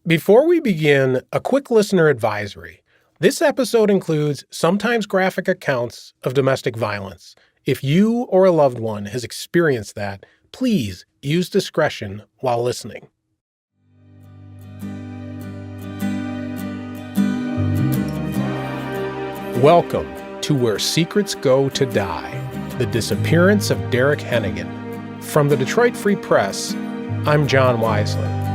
Before we begin, a quick listener advisory. This episode includes sometimes graphic accounts of domestic violence. If you or a loved one has experienced that, please use discretion while listening. Welcome to Where Secrets Go to Die, the disappearance of Derrick Henagan. From the Detroit Free Press, I'm John Weisler.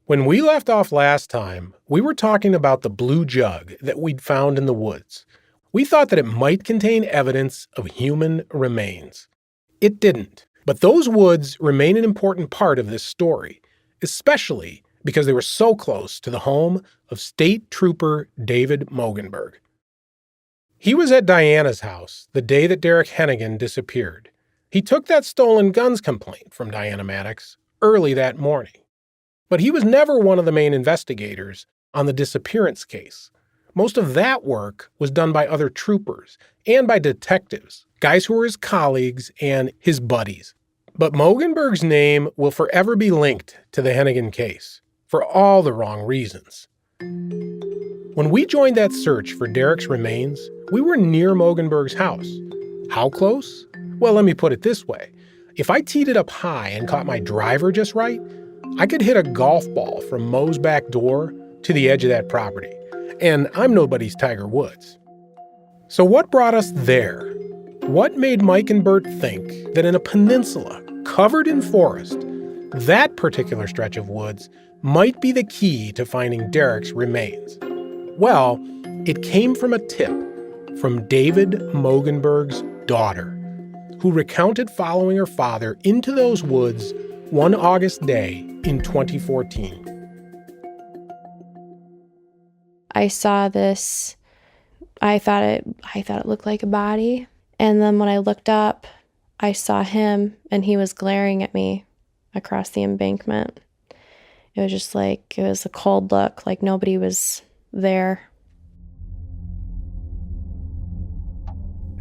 When we left off last time, we were talking about the blue jug that we'd found in the woods. We thought that it might contain evidence of human remains. It didn't, but those woods remain an important part of this story, especially because they were so close to the home of State Trooper David Moeggenborg. He was at Diana's house the day that Derrick Henagan disappeared. He took that stolen guns complaint from Diana Maddox early that morning. But he was never one of the main investigators on the disappearance case. Most of that work was done by other troopers and by detectives, guys who were his colleagues and his buddies. But Moeggenborg's name will forever be linked to the Henagan case, for all the wrong reasons. When we joined that search for Derrick's remains, we were near Moeggenborg's house. How close? Well, let me put it this way. If I teed it up high and caught my driver just right, I could hit a golf ball from Mo's back door to the edge of that property. And I'm nobody's Tiger Woods. So what brought us there? What made Mike and Bert think that in a peninsula covered in forest, that particular stretch of woods might be the key to finding Derrick's remains? Well, it came from a tip from David Moeggenborg's daughter, who recounted following her father into those woods one August day in 2014. I saw this. I thought it looked like a body. And then when I looked up, I saw him and he was glaring at me across the embankment. It was just like, it was a cold look, like nobody was there.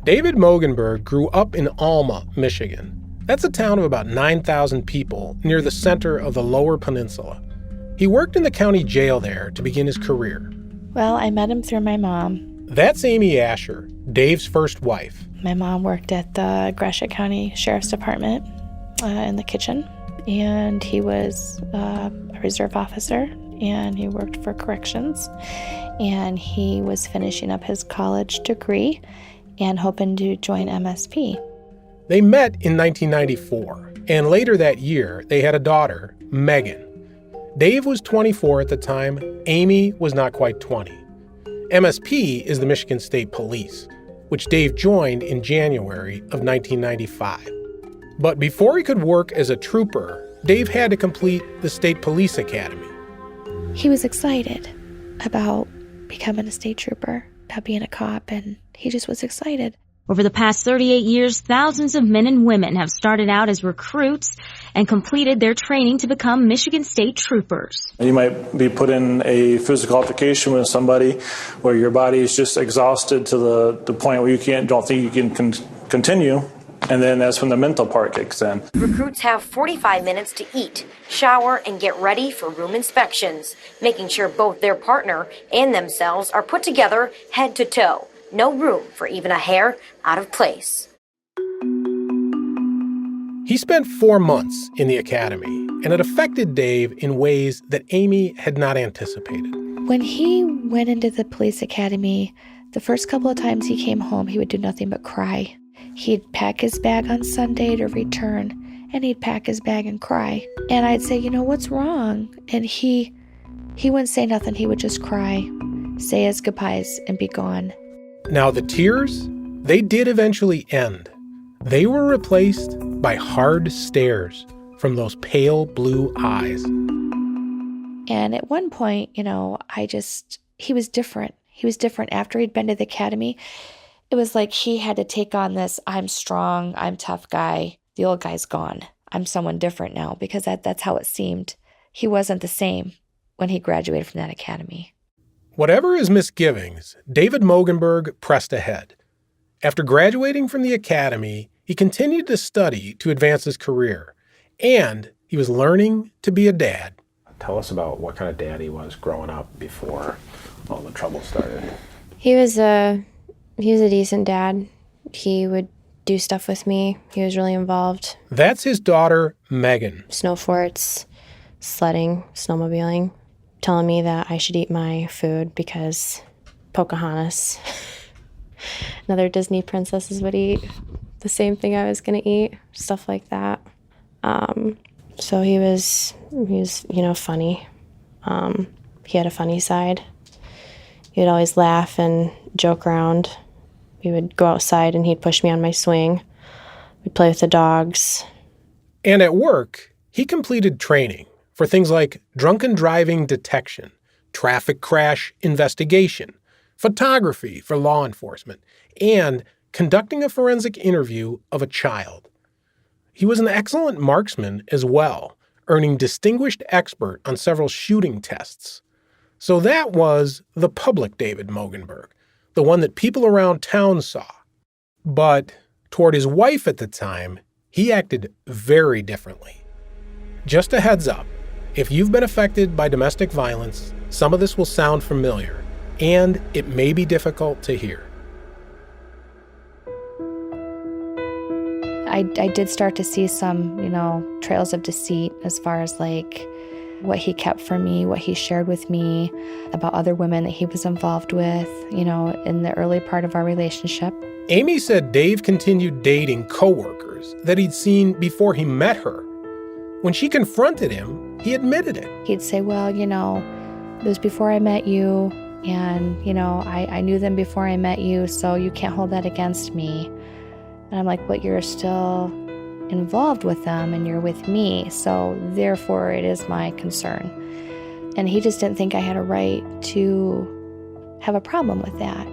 David Moeggenborg grew up in Alma, Michigan. That's a town of about 9,000 people near the center of the Lower Peninsula. He worked in the county jail there to begin his career. Well, I met him through my mom. That's Amy Asher, Dave's first wife. My mom worked at the Gratiot County Sheriff's Department in the kitchen, and he was a reserve officer, and he worked for corrections, and he was finishing up his college degree and hoping to join MSP. They met in 1994, and later that year, they had a daughter, Megan. Dave was 24 at the time. Amy was not quite 20. MSP is the Michigan State Police, which Dave joined in January of 1995. But before he could work as a trooper, Dave had to complete the State Police Academy. He was excited about becoming a state trooper, about being a cop, and he just was excited. Over the past 38 years, thousands of men and women have started out as recruits and completed their training to become Michigan State Troopers. You might be put in a physical altercation with somebody where your body is just exhausted to the point where you don't think you can continue, and then that's when the mental part kicks in. Recruits have 45 minutes to eat, shower, and get ready for room inspections, making sure both their partner and themselves are put together head to toe. No room for even a hair out of place. He spent 4 months in the academy, and it affected Dave in ways that Amy had not anticipated. When he went into the police academy, the first couple of times he came home, he would do nothing but cry. He'd pack his bag on Sunday to return, and he'd pack his bag and cry. And I'd say, what's wrong? And he wouldn't say nothing. He would just cry, say his goodbyes, and be gone. Now, the tears, they did eventually end. They were replaced by hard stares from those pale blue eyes. And at one point, he was different. He was different after he'd been to the academy. It was like he had to take on this, I'm strong, I'm tough guy. The old guy's gone. I'm someone different now, because that's how it seemed. He wasn't the same when he graduated from that academy. Whatever his misgivings, David Moeggenborg pressed ahead. After graduating from the academy, he continued to study to advance his career, and he was learning to be a dad. Tell us about what kind of dad he was growing up before all the trouble started. He was a decent dad. He would do stuff with me. He was really involved. That's his daughter, Meghan. Snow forts, sledding, snowmobiling, telling me that I should eat my food because Pocahontas, another Disney princess, would eat the same thing I was going to eat, stuff like that. So he was funny. He had a funny side. He would always laugh and joke around. We would go outside and he'd push me on my swing. We'd play with the dogs. And at work, he completed training for things like drunken driving detection, traffic crash investigation, photography for law enforcement, and conducting a forensic interview of a child. He was an excellent marksman as well, earning distinguished expert on several shooting tests. So that was the public David Moeggenborg, the one that people around town saw. But toward his wife at the time, he acted very differently. Just a heads up, if you've been affected by domestic violence, some of this will sound familiar, and it may be difficult to hear. I did start to see some, trails of deceit as far as like what he kept from me, what he shared with me about other women that he was involved with, in the early part of our relationship. Amy said Dave continued dating coworkers that he'd seen before he met her. When she confronted him, he admitted it. He'd say, well, it was before I met you, and, I knew them before I met you, so you can't hold that against me. And I'm like, but you're still involved with them and you're with me, so therefore it is my concern. And he just didn't think I had a right to have a problem with that.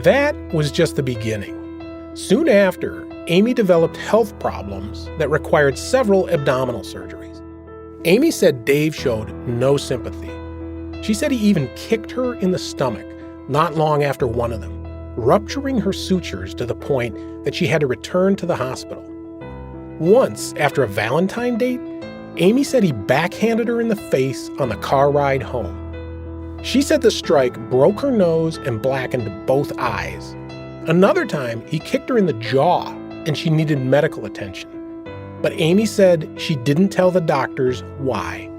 That was just the beginning. Soon after, Amy developed health problems that required several abdominal surgeries. Amy said Dave showed no sympathy. She said he even kicked her in the stomach not long after one of them, rupturing her sutures to the point that she had to return to the hospital. Once, after a Valentine date, Amy said he backhanded her in the face on the car ride home. She said the strike broke her nose and blackened both eyes. Another time, he kicked her in the jaw and she needed medical attention. But Amy said she didn't tell the doctors why.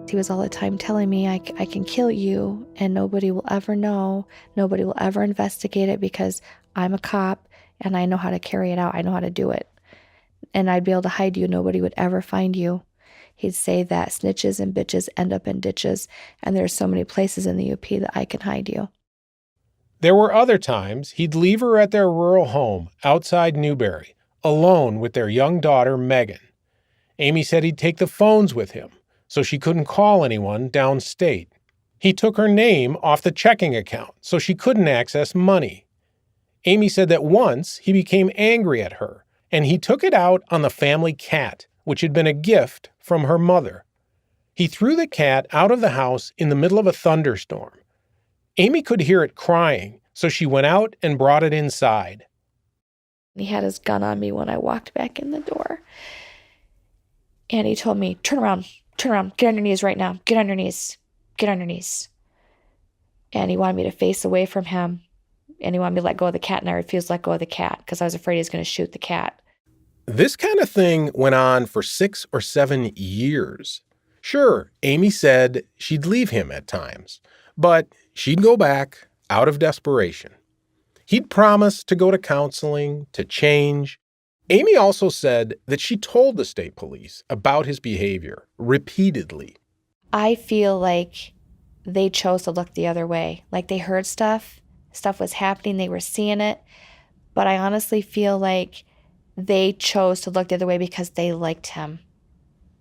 He was all the time telling me, I can kill you and nobody will ever know. Nobody will ever investigate it because I'm a cop and I know how to carry it out. I know how to do it. And I'd be able to hide you. Nobody would ever find you. He'd say that snitches and bitches end up in ditches, and there's so many places in the UP that I can hide you. There were other times he'd leave her at their rural home outside Newberry, alone with their young daughter, Meghan. Amy said he'd take the phones with him, so she couldn't call anyone downstate. He took her name off the checking account, so she couldn't access money. Amy said that once he became angry at her, and he took it out on the family cat, which had been a gift from her mother. He threw the cat out of the house in the middle of a thunderstorm. Amy could hear it crying, so she went out and brought it inside. He had his gun on me when I walked back in the door. And he told me, turn around, get on your knees right now, get on your knees. And he wanted me to face away from him. And he wanted me to let go of the cat, and I refused to let go of the cat because I was afraid he was going to shoot the cat. This kind of thing went on for 6 or 7 years. Sure, Amy said she'd leave him at times, but she'd go back out of desperation. He'd promised to go to counseling, to change. Amy also said that she told the state police about his behavior repeatedly. I feel like they chose to look the other way. Like they heard stuff was happening, they were seeing it. But I honestly feel like they chose to look the other way because they liked him.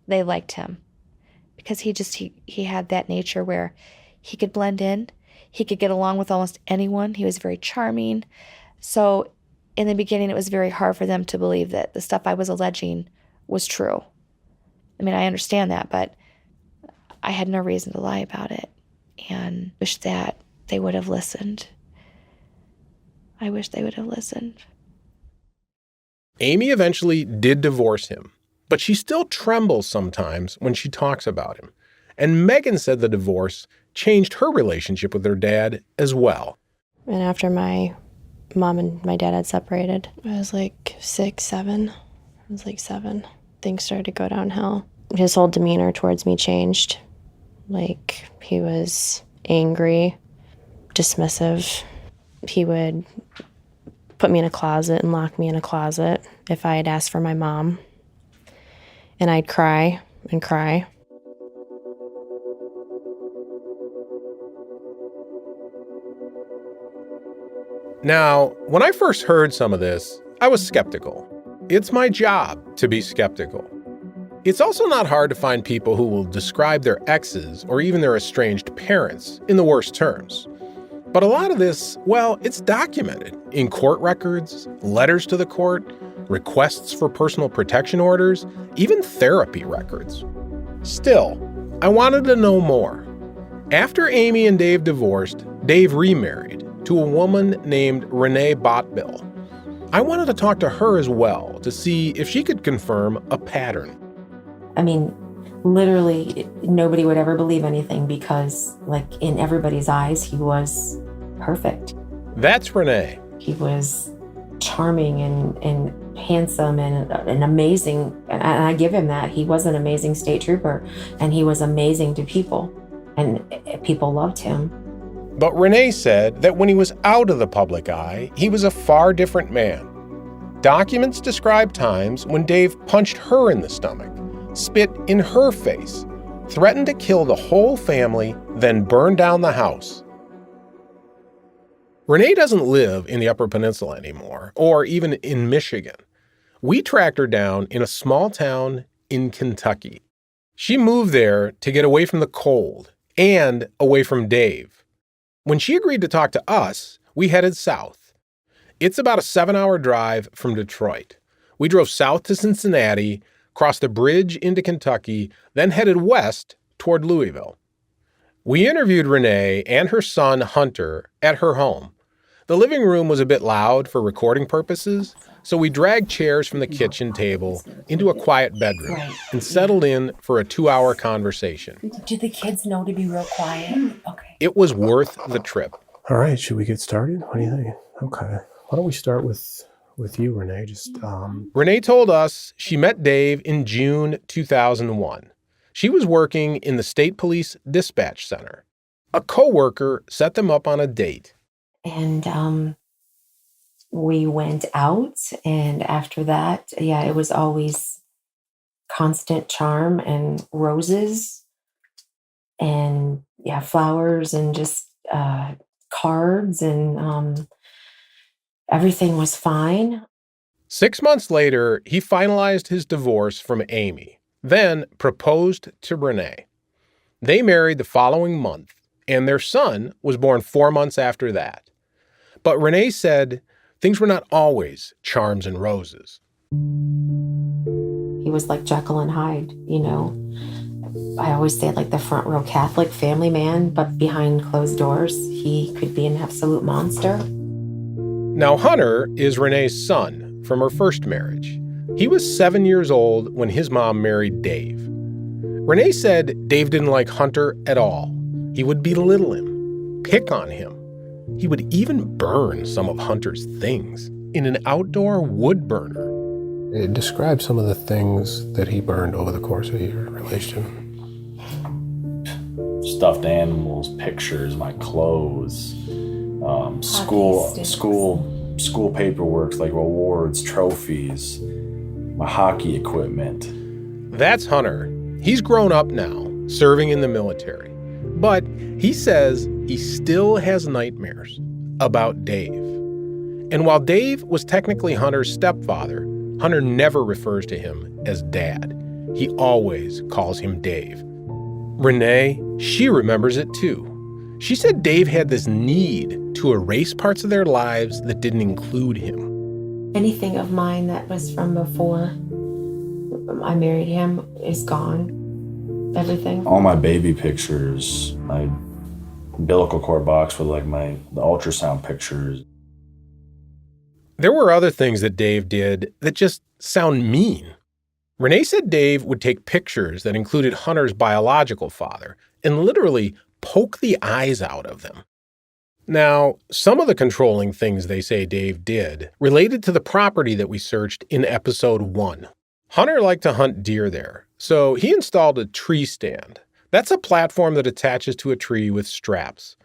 They liked him. Because he had that nature where he could blend in. He could get along with almost anyone. He was very charming. So in the beginning, it was very hard for them to believe that the stuff I was alleging was true. I mean, I understand that, but I had no reason to lie about it. and wish that they would have listened. I wish they would have listened. Amy eventually did divorce him, but she still trembles sometimes when she talks about him. And Meghan said the divorce changed her relationship with her dad as well. And after my mom and my dad had separated, I was like 6, 7. I was like 7. Things started to go downhill. His whole demeanor towards me changed. Like, he was angry, dismissive. He would put me in a closet and lock me in a closet if I had asked for my mom. And I'd cry and cry. Now, when I first heard some of this, I was skeptical. It's my job to be skeptical. It's also not hard to find people who will describe their exes or even their estranged parents in the worst terms. But a lot of this, well, it's documented in court records, letters to the court, requests for personal protection orders, even therapy records. Still, I wanted to know more. After Amy and Dave divorced, Dave remarried to a woman named Renee Botbill. I wanted to talk to her as well to see if she could confirm a pattern. I mean, literally, nobody would ever believe anything because, like, in everybody's eyes, he was perfect. That's Renee. He was charming and handsome and amazing. And I give him that. He was an amazing state trooper, and he was amazing to people, and people loved him. But Renee said that when he was out of the public eye, he was a far different man. Documents describe times when Dave punched her in the stomach, spit in her face, threatened to kill the whole family, then burn down the house. Renee doesn't live in the Upper Peninsula anymore, or even in Michigan. We tracked her down in a small town in Kentucky. She moved there to get away from the cold and away from Dave. When she agreed to talk to us, we headed south. It's about a 7-hour drive from Detroit. We drove south to Cincinnati, crossed the bridge into Kentucky, then headed west toward Louisville. We interviewed Renee and her son, Hunter, at her home. The living room was a bit loud for recording purposes, so we dragged chairs from the kitchen table into a quiet bedroom and settled in for a 2-hour conversation. Did the kids know to be real quiet? Okay. It was worth the trip. All right, should we get started? What do you think? Okay. Why don't we start with you, Renee? Renee told us she met Dave in June 2001. She was working in the State Police Dispatch Center. A coworker set them up on a date. And we went out, and after that, it was always constant charm and roses and flowers and just cards, and everything was fine. 6 months later, he finalized his divorce from Amy, then proposed to Renee. They married the following month, and their son was born 4 months after that. But Renee said things were not always charms and roses. He was like Jekyll and Hyde, you know. I always say like the front row Catholic family man, but behind closed doors, he could be an absolute monster. Now, Hunter is Renee's son from her first marriage. He was 7 years old when his mom married Dave. Renee said Dave didn't like Hunter at all. He would belittle him, pick on him. He would even burn some of Hunter's things in an outdoor wood burner. Describe some of the things that he burned over the course of your relationship. Stuffed animals, pictures, my clothes, school paperwork like awards, trophies, my hockey equipment. That's Hunter. He's grown up now, serving in the military. But he says he still has nightmares about Dave. And while Dave was technically Hunter's stepfather, Hunter never refers to him as Dad. He always calls him Dave. Renee, she remembers it too. She said Dave had this need to erase parts of their lives that didn't include him. Anything of mine that was from before I married him is gone. Everything. All my baby pictures, umbilical cord box with like the ultrasound pictures. There were other things that Dave did that just sound mean. Renee said Dave would take pictures that included Hunter's biological father and literally poke the eyes out of them. Now, some of the controlling things they say Dave did related to the property that we searched in episode 1. Hunter liked to hunt deer there, so he installed a tree stand. That's a platform that attaches to a tree with straps.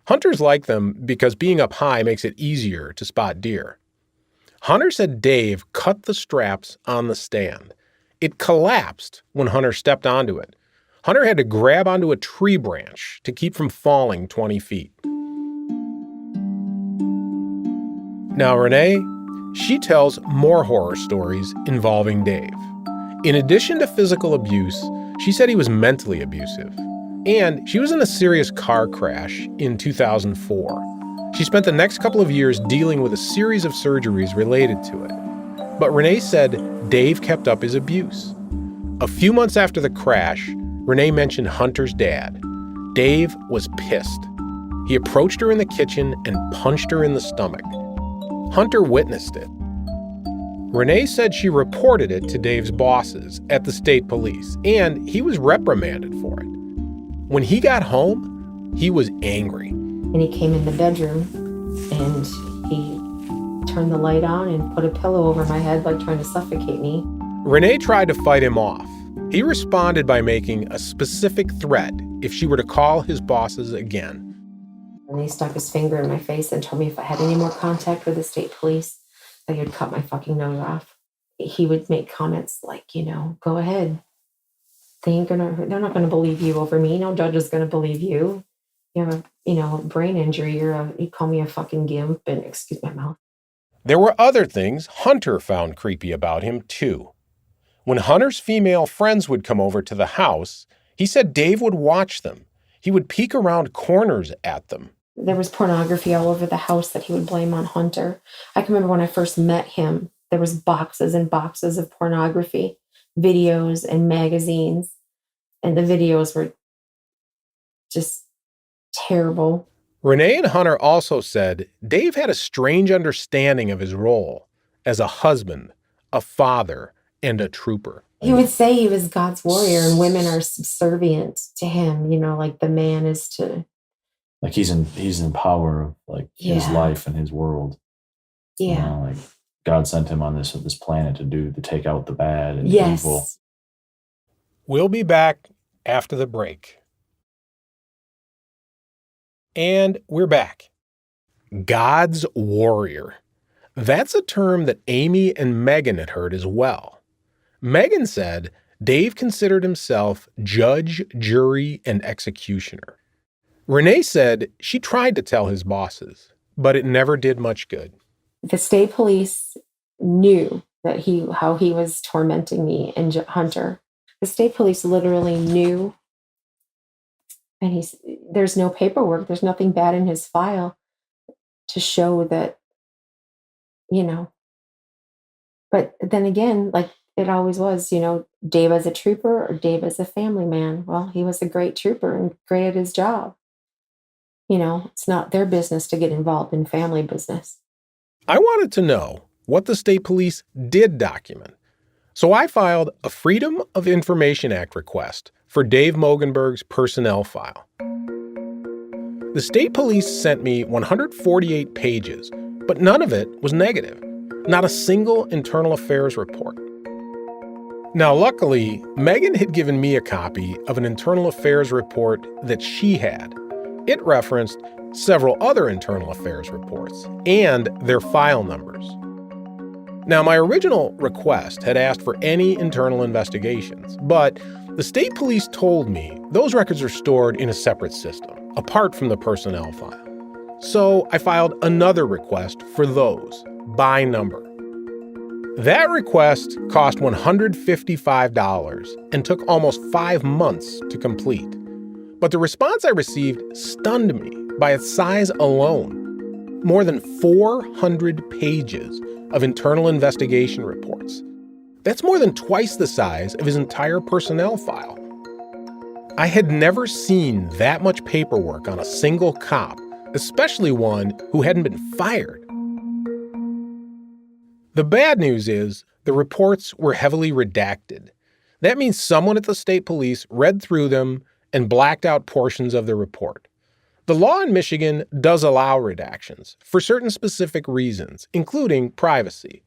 Hunters like them because being up high makes it easier to spot deer. Hunter said Dave cut the straps on the stand. It collapsed when Hunter stepped onto it. Hunter had to grab onto a tree branch to keep from falling 20 feet. Now, Renee, she tells more horror stories involving Dave. In addition to physical abuse, she said he was mentally abusive. And she was in a serious car crash in 2004. She spent the next couple of years dealing with a series of surgeries related to it. But Renee said Dave kept up his abuse. A few months after the crash, Renee mentioned Hunter's dad. Dave was pissed. He approached her in the kitchen and punched her in the stomach. Hunter witnessed it. Renee said she reported it to Dave's bosses at the state police, and he was reprimanded for it. When he got home, he was angry. And he came in the bedroom and he turned the light on and put a pillow over my head, like trying to suffocate me. Renee tried to fight him off. He responded by making a specific threat if she were to call his bosses again. And he stuck his finger in my face and told me if I had any more contact with the state police, that he would cut my fucking nose off. He would make comments like, go ahead. They're not going to believe you over me. No judge is going to believe you. You have a brain injury. You call me a fucking gimp, and excuse my mouth. There were other things Hunter found creepy about him, too. When Hunter's female friends would come over to the house, he said Dave would watch them. He would peek around corners at them. There was pornography all over the house that he would blame on Hunter. I can remember when I first met him, there was boxes and boxes of pornography, videos and magazines. And the videos were just terrible. Renee and Hunter also said Dave had a strange understanding of his role as a husband, a father, and a trooper. He would say he was God's warrior and women are subservient to him, like the man is to... Like he's in power of his life and his world. Yeah. God sent him on this planet to take out the bad and the evil. We'll be back after the break. And we're back. God's warrior. That's a term that Amy and Meghan had heard as well. Meghan said Dave considered himself judge, jury, and executioner. Renee said she tried to tell his bosses, but it never did much good. The state police knew that how he was tormenting me and Hunter. The state police literally knew, and there's no paperwork, there's nothing bad in his file to show that, But then again, like it always was, Dave as a trooper or Dave as a family man. Well, he was a great trooper and great at his job. It's not their business to get involved in family business. I wanted to know what the state police did document. So I filed a Freedom of Information Act request for Dave Moeggenborg's personnel file. The state police sent me 148 pages, but none of it was negative. Not a single internal affairs report. Now, luckily, Meghan had given me a copy of an internal affairs report that she had. It referenced several other internal affairs reports and their file numbers. Now, my original request had asked for any internal investigations, but the state police told me those records are stored in a separate system, apart from the personnel file. So I filed another request for those, by number. That request cost $155 and took almost 5 months to complete. But the response I received stunned me by its size alone. More than 400 pages of internal investigation reports. That's more than twice the size of his entire personnel file. I had never seen that much paperwork on a single cop, especially one who hadn't been fired. The bad news is the reports were heavily redacted. That means someone at the state police read through them and blacked out portions of the report. The law in Michigan does allow redactions for certain specific reasons, including privacy.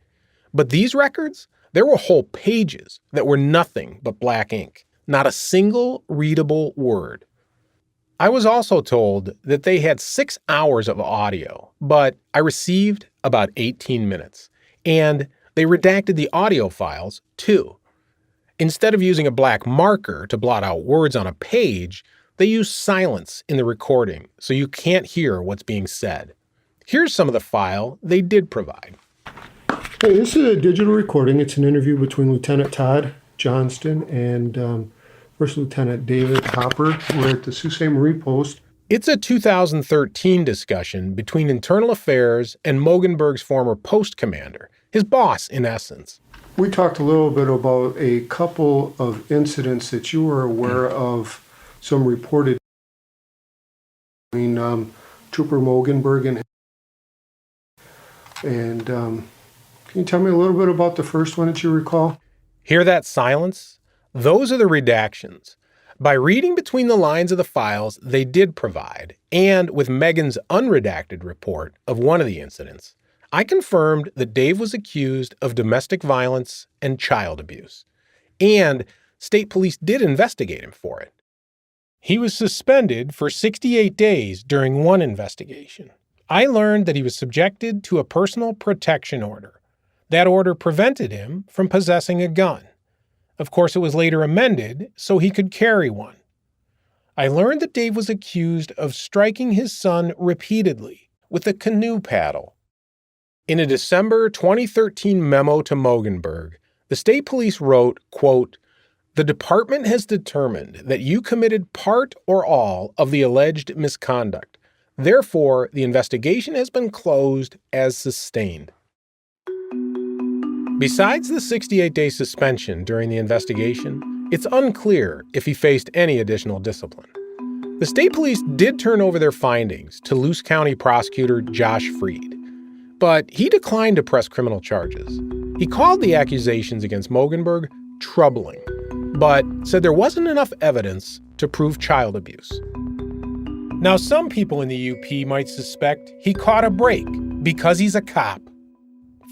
But these records, there were whole pages that were nothing but black ink. Not a single readable word. I was also told that they had 6 hours of audio, but I received about 18 minutes. And they redacted the audio files, too. Instead of using a black marker to blot out words on a page, they use silence in the recording, so you can't hear what's being said. Here's some of the file they did provide. Hey, this is a digital recording. It's an interview between Lieutenant Todd Johnston and First Lieutenant David Hopper. We're at the Sault Ste. Marie Post. It's a 2013 discussion between Internal Affairs and Moeggenborg's former post commander, his boss in essence. We talked a little bit about a couple of incidents that you were aware of, some reported between Trooper Moeggenborg and can you tell me a little bit about the first one that you recall? Hear that silence? Those are the redactions. By reading between the lines of the files they did provide, and with Megan's unredacted report of one of the incidents, I confirmed that Dave was accused of domestic violence and child abuse. And state police did investigate him for it. He was suspended for 68 days during one investigation. I learned that he was subjected to a personal protection order. That order prevented him from possessing a gun. Of course, it was later amended so he could carry one. I learned that Dave was accused of striking his son repeatedly with a canoe paddle. In a December 2013 memo to Moeggenborg, the state police wrote, quote, "The department has determined that you committed part or all of the alleged misconduct. Therefore, the investigation has been closed as sustained." Besides the 68-day suspension during the investigation, it's unclear if he faced any additional discipline. The state police did turn over their findings to Luce County prosecutor Josh Freed, but he declined to press criminal charges. He called the accusations against Moeggenborg troubling, but said there wasn't enough evidence to prove child abuse. Now, some people in the UP might suspect he caught a break because he's a cop.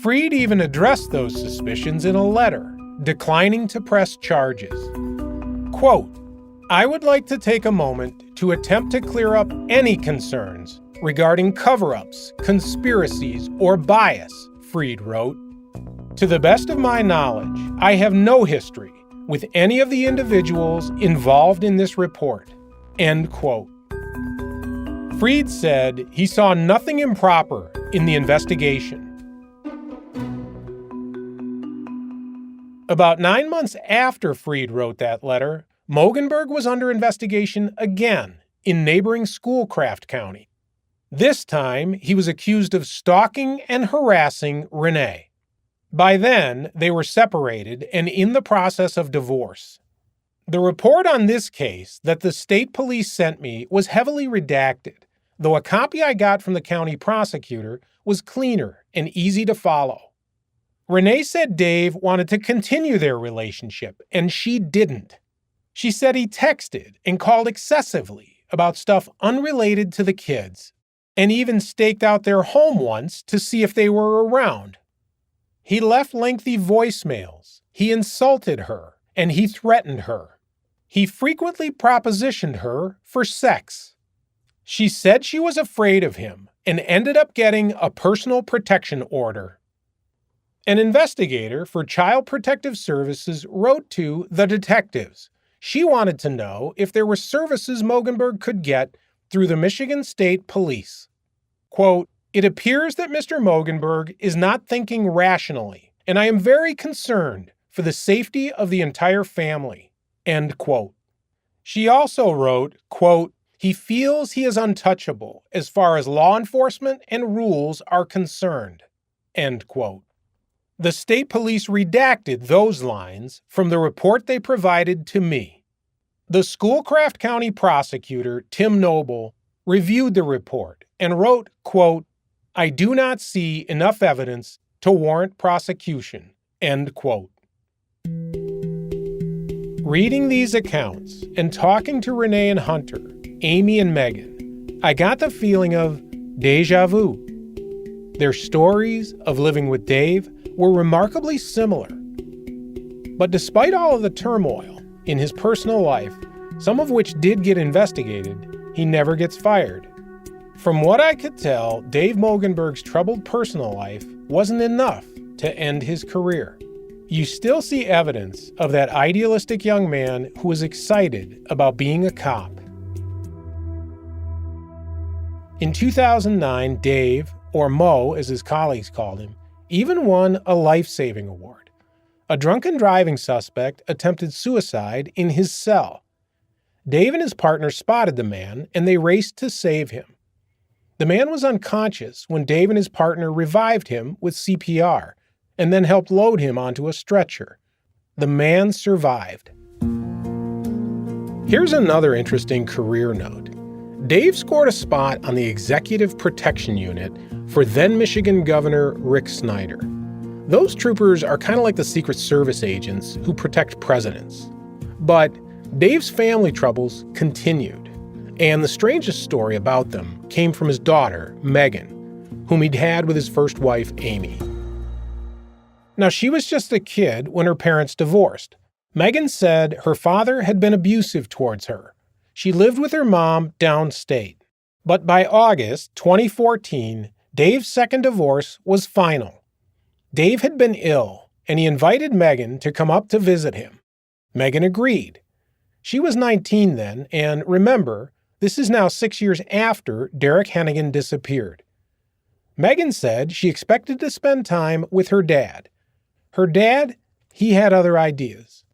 Freed even addressed those suspicions in a letter, declining to press charges. Quote, "I would like to take a moment to attempt to clear up any concerns regarding cover-ups, conspiracies, or bias," Freed wrote. "To the best of my knowledge, I have no history with any of the individuals involved in this report." End quote. Freed said he saw nothing improper in the investigation. About 9 months after Freed wrote that letter, Moeggenborg was under investigation again in neighboring Schoolcraft County. This time, he was accused of stalking and harassing Renee. By then, they were separated and in the process of divorce. The report on this case that the state police sent me was heavily redacted, though a copy I got from the county prosecutor was cleaner and easy to follow. Renee said Dave wanted to continue their relationship, and she didn't. She said he texted and called excessively about stuff unrelated to the kids, and even staked out their home once to see if they were around. He left lengthy voicemails, he insulted her, and he threatened her. He frequently propositioned her for sex. She said she was afraid of him and ended up getting a personal protection order. An investigator for Child Protective Services wrote to the detectives. She wanted to know if there were services Moeggenborg could get through the Michigan State Police. Quote, "It appears that Mr. Moeggenborg is not thinking rationally, and I am very concerned for the safety of the entire family." End quote. She also wrote, quote, "He feels he is untouchable as far as law enforcement and rules are concerned." End quote. The state police redacted those lines from the report they provided to me. The Schoolcraft County prosecutor, Tim Noble, reviewed the report and wrote, quote, "I do not see enough evidence to warrant prosecution," end quote. Reading these accounts and talking to Renee and Hunter, Amy and Meghan, I got the feeling of déjà vu. Their stories of living with Dave were remarkably similar. But despite all of the turmoil in his personal life, some of which did get investigated, he never gets fired. From what I could tell, Dave Moeggenborg's troubled personal life wasn't enough to end his career. You still see evidence of that idealistic young man who was excited about being a cop. In 2009, Dave, or Mo as his colleagues called him, even won a life-saving award. A drunken driving suspect attempted suicide in his cell. Dave and his partner spotted the man, and they raced to save him. The man was unconscious when Dave and his partner revived him with CPR and then helped load him onto a stretcher. The man survived. Here's another interesting career note. Dave scored a spot on the Executive Protection Unit for then Michigan Governor Rick Snyder. Those troopers are kind of like the Secret Service agents who protect presidents. But Dave's family troubles continued, and the strangest story about them came from his daughter, Meghan, whom he'd had with his first wife, Amy. Now, she was just a kid when her parents divorced. Meghan said her father had been abusive towards her. She lived with her mom downstate. But by August 2014, Dave's second divorce was final. Dave had been ill, and he invited Meghan to come up to visit him. Meghan agreed. She was 19 then, and remember, this is now 6 years after Derrick Henagan disappeared. Meghan said she expected to spend time with her dad. Her dad, he had other ideas.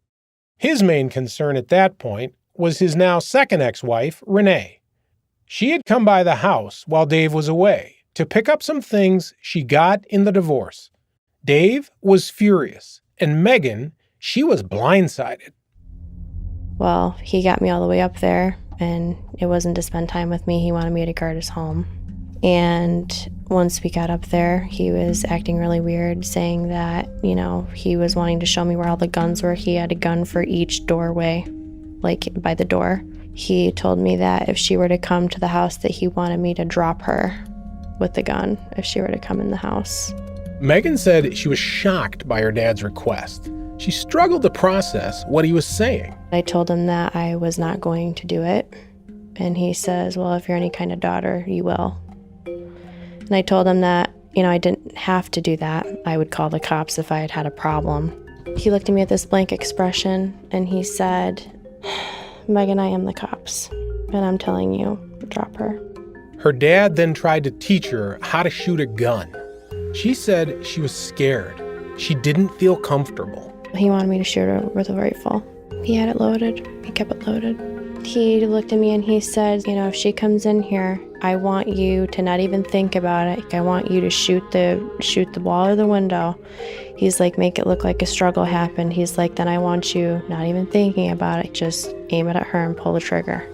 His main concern at that point was his now second ex-wife, Renee. She had come by the house while Dave was away to pick up some things she got in the divorce. Dave was furious, and Meghan, she was blindsided. Well, he got me all the way up there, and it wasn't to spend time with me. He wanted me to guard his home. And once we got up there, he was acting really weird, saying that, he was wanting to show me where all the guns were. He had a gun for each doorway, like by the door. He told me that if she were to come to the house, that he wanted me to drop her with the gun if she were to come in the house. Meghan said she was shocked by her dad's request. She struggled to process what he was saying. I told him that I was not going to do it. And he says, well, if you're any kind of daughter, you will. And I told him that, I didn't have to do that. I would call the cops if I had a problem. He looked at me with this blank expression, and he said, Meghan, I am the cops, and I'm telling you, drop her. Her dad then tried to teach her how to shoot a gun. She said she was scared. She didn't feel comfortable. He wanted me to shoot her with a rifle. He had it loaded. He kept it loaded. He looked at me and he said, if she comes in here, I want you to not even think about it. I want you to shoot the wall or the window. He's like, make it look like a struggle happened. He's like, then I want you not even thinking about it. Just aim it at her and pull the trigger.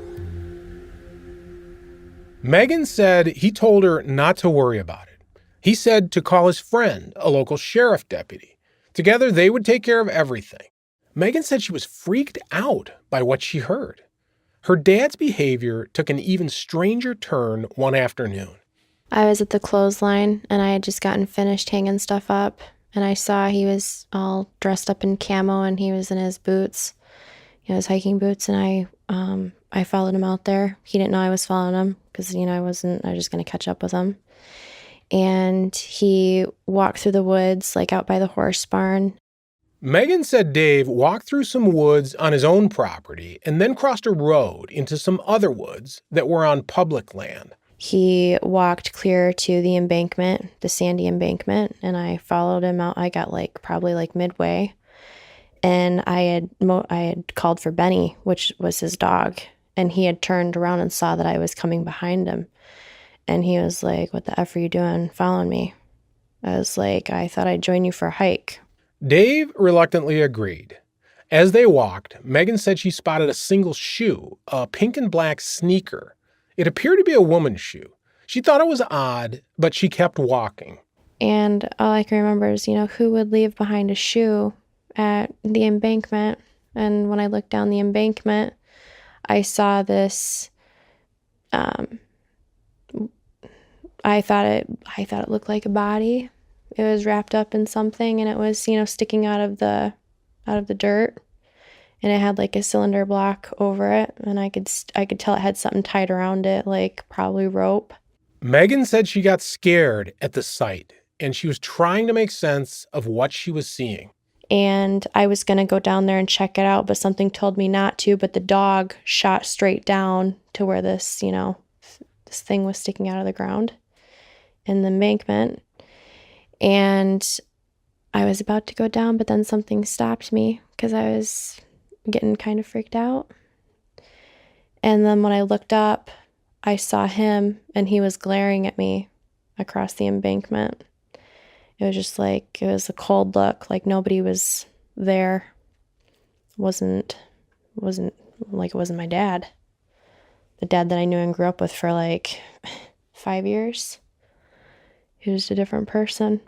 Meghan said he told her not to worry about it. He said to call his friend, a local sheriff deputy. Together, they would take care of everything. Meghan said she was freaked out by what she heard. Her dad's behavior took an even stranger turn one afternoon. I was at the clothesline, and I had just gotten finished hanging stuff up, and I saw he was all dressed up in camo, and he was in his boots, his hiking boots, and I followed him out there. He didn't know I was following him because, I was just going to catch up with him. And he walked through the woods, like out by the horse barn. Meghan said Dave walked through some woods on his own property and then crossed a road into some other woods that were on public land. He walked clear to the embankment, the sandy embankment, and I followed him out. I got probably midway, and I had called for Benny, which was his dog, and he had turned around and saw that I was coming behind him. And he was like, what the F are you doing following me? I was like, I thought I'd join you for a hike. Dave reluctantly agreed. As they walked, Meghan said she spotted a single shoe, a pink and black sneaker. It appeared to be a woman's shoe. She thought it was odd, but she kept walking. And all I can remember is, who would leave behind a shoe at the embankment? And when I looked down the embankment, I saw this, I thought it looked like a body. It was wrapped up in something, and it was, sticking out of the dirt, and it had like a cylinder block over it, and I could tell it had something tied around it, like probably rope. Meghan said she got scared at the sight, and she was trying to make sense of what she was seeing. And I was going to go down there and check it out, but something told me not to, but the dog shot straight down to where this, this thing was sticking out of the ground in the embankment. And I was about to go down, but then something stopped me because I was getting kind of freaked out. And then when I looked up, I saw him, and he was glaring at me across the embankment. It was just like, it was a cold look, like nobody was there. Wasn't like it wasn't my dad. The dad that I knew and grew up with for like 5 years. He was a different person.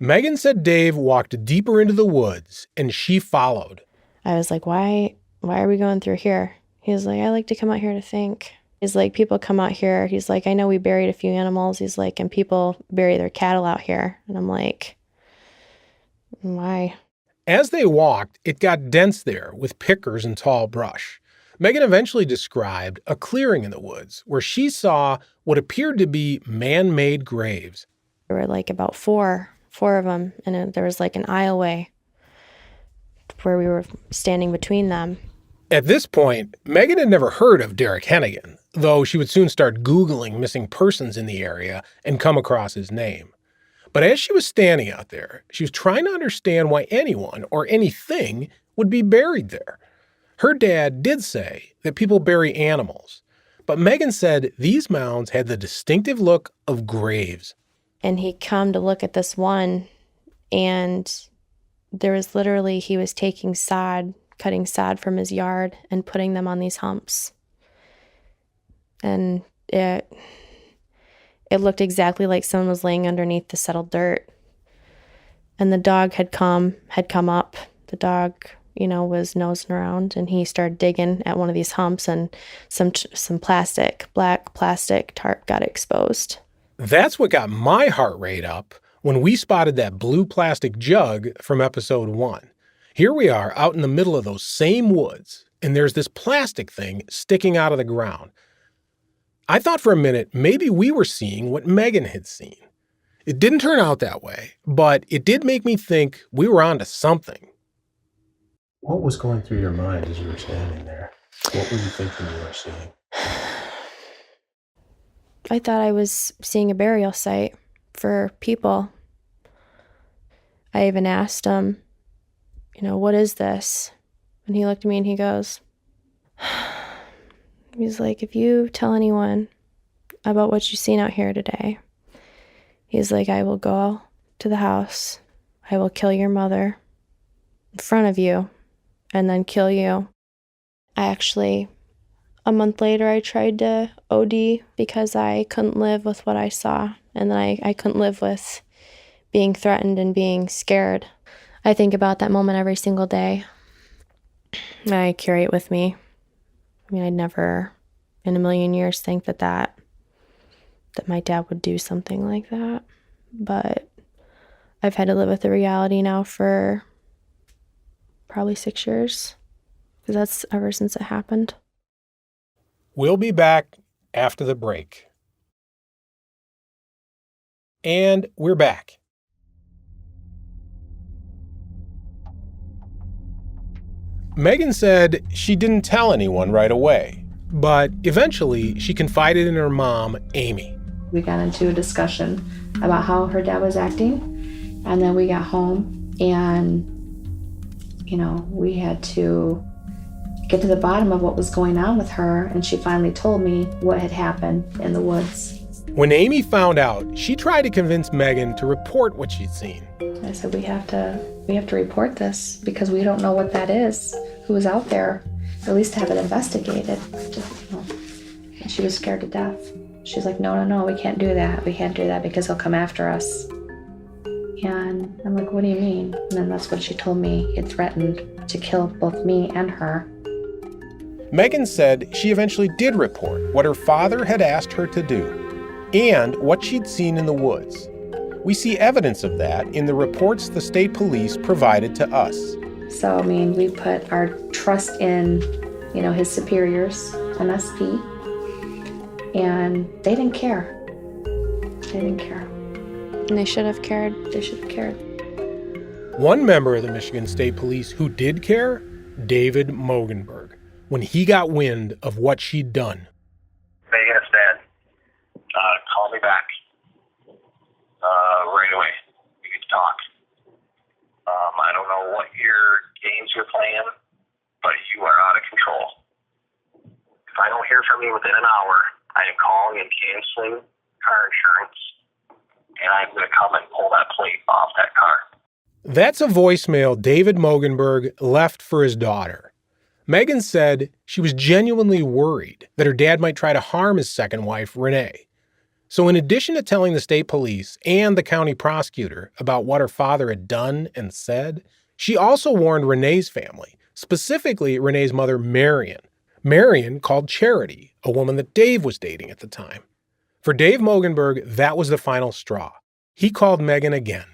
Meghan said Dave walked deeper into the woods, and she followed. I was like, why are we going through here? He was like, I like to come out here to think. He's like, people come out here. He's like, I know we buried a few animals. He's like, and people bury their cattle out here. And I'm like, why? As they walked, it got dense there with pickers and tall brush. Meghan eventually described a clearing in the woods where she saw what appeared to be man-made graves. There were like about four of them, and there was like an aisleway where we were standing between them. At this point, Meghan had never heard of Derrick Henagan, though she would soon start Googling missing persons in the area and come across his name. But as she was standing out there, she was trying to understand why anyone or anything would be buried there. Her dad did say that people bury animals, but Meghan said these mounds had the distinctive look of graves. And he come to look at this one, and there was literally, he was taking sod, cutting sod from his yard and putting them on these humps. And it looked exactly like someone was laying underneath the settled dirt. And the dog had come up. The dog, was nosing around, and he started digging at one of these humps, and some black plastic tarp got exposed. That's what got my heart rate up when we spotted that blue plastic jug from episode 1. Here we are out in the middle of those same woods, and there's this plastic thing sticking out of the ground. I thought for a minute maybe we were seeing what Meghan had seen. It didn't turn out that way, but it did make me think we were onto something. What was going through your mind as you were standing there? What were you thinking you were seeing? I thought I was seeing a burial site for people. I even asked him, what is this? And he looked at me and he goes, he's like, if you tell anyone about what you've seen out here today, he's like, I will go to the house. I will kill your mother in front of you and then kill you. A month later, I tried to OD because I couldn't live with what I saw. And then I couldn't live with being threatened and being scared. I think about that moment every single day. I carry it with me. I mean, I'd never in a million years think that my dad would do something like that. But I've had to live with the reality now for probably 6 years. Because that's ever since it happened. We'll be back after the break. And we're back. Meghan said she didn't tell anyone right away, but eventually she confided in her mom, Amy. We got into a discussion about how her dad was acting, and then we got home, and, we had to get to the bottom of what was going on with her, and she finally told me what had happened in the woods. When Amy found out, she tried to convince Meghan to report what she'd seen. I said, we have to report this because we don't know what that is, who was out there, or at least have it investigated. And she was scared to death. She's like, no, we can't do that. We can't do that because he'll come after us. And I'm like, what do you mean? And then that's what she told me. He had threatened to kill both me and her. Meghan said she eventually did report what her father had asked her to do and what she'd seen in the woods. We see evidence of that in the reports the state police provided to us. So, I mean, we put our trust in, his superiors, MSP, and they didn't care. And they should have cared. One member of the Michigan State Police who did care, David Moeggenborg, when he got wind of what she'd done. Meghan, it's Dad. Call me back right away. We can talk. I don't know what your games you're playing, but you are out of control. If I don't hear from you within an hour, I am calling and canceling car insurance, and I'm going to come and pull that plate off that car. That's a voicemail David Moeggenborg left for his daughter. Meghan said she was genuinely worried that her dad might try to harm his second wife, Renee. So in addition to telling the state police and the county prosecutor about what her father had done and said, she also warned Renee's family, specifically Renee's mother, Marion. Marion called Charity, a woman that Dave was dating at the time. For Dave Moeggenborg, that was the final straw. He called Meghan again.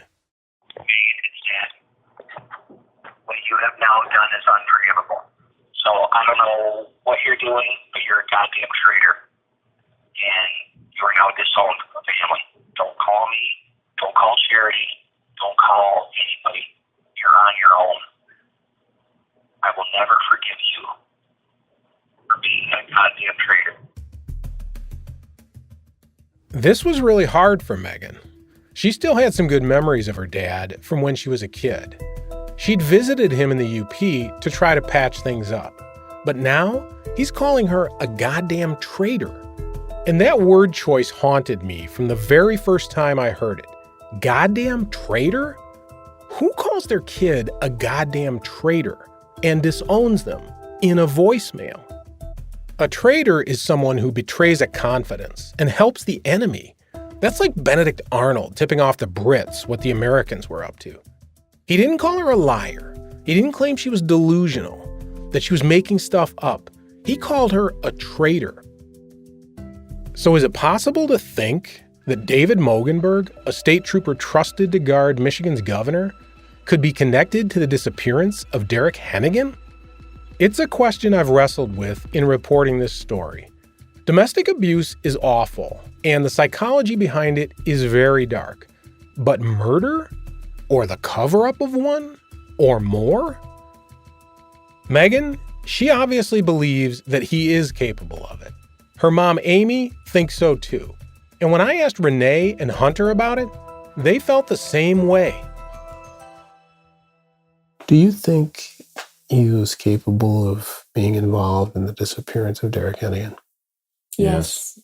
Meghan, it's Dad. What you have now done is unforgivable. So I don't know what you're doing, but you're a goddamn traitor. And you are now disowned from the family. Don't call me. Don't call Charity. Don't call anybody. You're on your own. I will never forgive you for being a goddamn traitor. This was really hard for Meghan. She still had some good memories of her dad from when she was a kid. She'd visited him in the UP to try to patch things up. But now, he's calling her a goddamn traitor. And that word choice haunted me from the very first time I heard it. Goddamn traitor? Who calls their kid a goddamn traitor and disowns them in a voicemail? A traitor is someone who betrays a confidence and helps the enemy. That's like Benedict Arnold tipping off the Brits what the Americans were up to. He didn't call her a liar. He didn't claim she was delusional, that she was making stuff up. He called her a traitor. So is it possible to think that David Moeggenborg, a state trooper trusted to guard Michigan's governor, could be connected to the disappearance of Derrick Henagan? It's a question I've wrestled with in reporting this story. Domestic abuse is awful, and the psychology behind it is very dark. But murder? Or the cover-up of one? Or more? Meghan, she obviously believes that he is capable of it. Her mom, Amy, thinks so too. And when I asked Renee and Hunter about it, they felt the same way. Do you think he was capable of being involved in the disappearance of Derrick Henagan? Yes,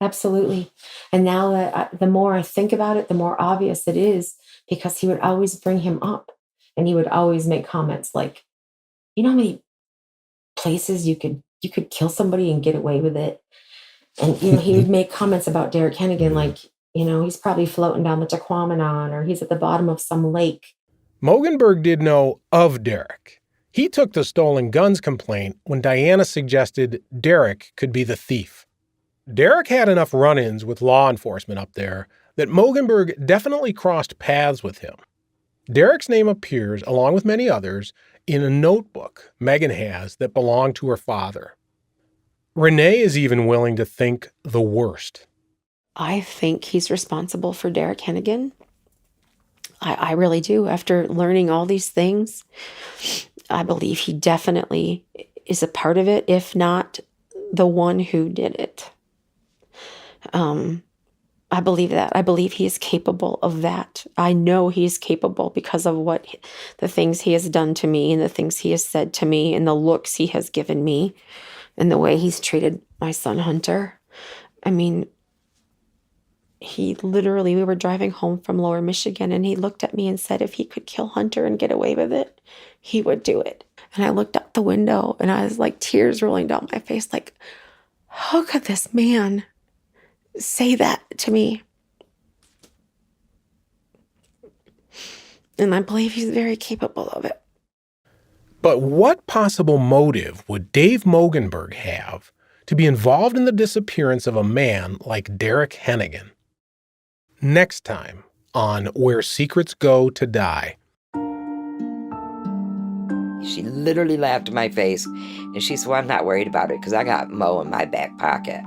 absolutely. And now that the more I think about it, the more obvious it is, because he would always bring him up, and he would always make comments like, you know how many places you could kill somebody and get away with it? And he would make comments about Derrick Henagan like, he's probably floating down the Taquamenon, or he's at the bottom of some lake. Moeggenborg did know of Derrick. He took the stolen guns complaint when Diana suggested Derrick could be the thief. Derrick had enough run-ins with law enforcement up there that Moeggenborg definitely crossed paths with him. Derrick's name appears, along with many others, in a notebook Meghan has that belonged to her father. Renee is even willing to think the worst. I think he's responsible for Derrick Henagan. I really do. After learning all these things, I believe he definitely is a part of it, if not the one who did it. I believe that. I believe he is capable of that. I know he is capable because of the things he has done to me and the things he has said to me and the looks he has given me and the way he's treated my son Hunter. I mean, he literally, we were driving home from Lower Michigan, and he looked at me and said if he could kill Hunter and get away with it, he would do it. And I looked out the window, and I was like, tears rolling down my face, like, how could this man say that to me? And I believe he's very capable of it. But what possible motive would Dave Moeggenborg have to be involved in the disappearance of a man like Derrick Henagan? Next time on Where Secrets Go to Die. She literally laughed in my face, and she said, well, I'm not worried about it because I got Mo in my back pocket.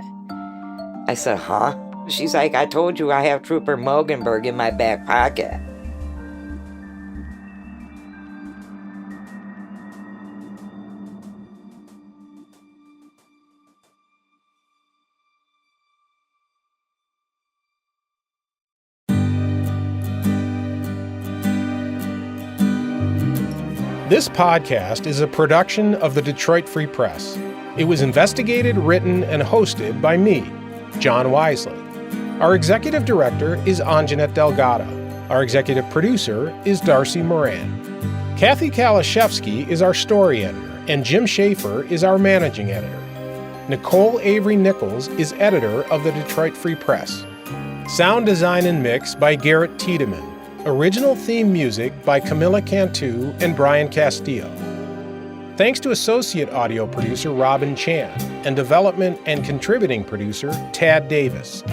I said, huh? She's like, I told you I have Trooper Moeggenborg in my back pocket. This podcast is a production of the Detroit Free Press. It was investigated, written, and hosted by me, John Wisely. Our executive director is Anjanette Delgado. Our executive producer is Darcy Moran. Kathy Kalashevsky is our story editor, and Jim Schaefer is our managing editor. Nicole Avery Nichols is editor of the Detroit Free Press. Sound design and mix by Garrett Tiedemann. Original theme music by Camilla Cantu and Brian Castillo. Thanks to associate audio producer Robin Chan and development and contributing producer Tad Davis.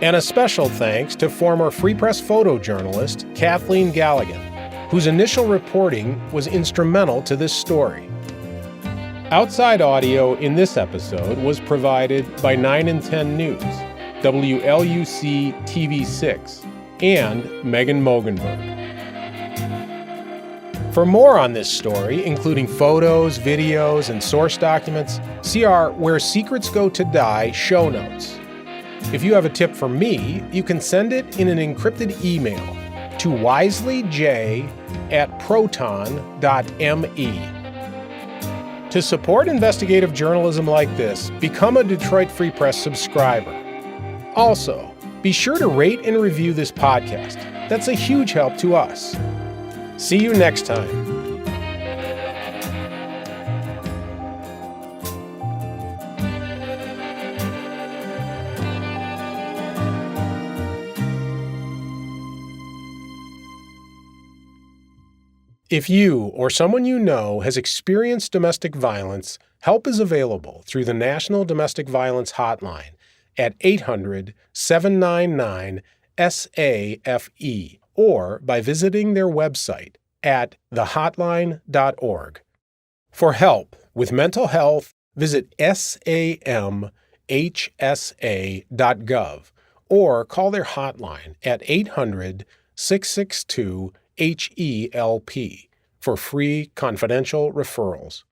And a special thanks to former Free Press photojournalist Kathleen Galligan, whose initial reporting was instrumental to this story. Outside audio in this episode was provided by 9 and 10 News, WLUC TV6, and Meghan Moeggenborg. For more on this story, including photos, videos, and source documents, see our Where Secrets Go to Die show notes. If you have a tip for me, you can send it in an encrypted email to wiselyj@proton.me. To support investigative journalism like this, become a Detroit Free Press subscriber. Also, be sure to rate and review this podcast. That's a huge help to us. See you next time. If you or someone you know has experienced domestic violence, help is available through the National Domestic Violence Hotline at 800-799-SAFE or by visiting their website at thehotline.org. For help with mental health, visit samhsa.gov or call their hotline at 800-662-HELP for free confidential referrals.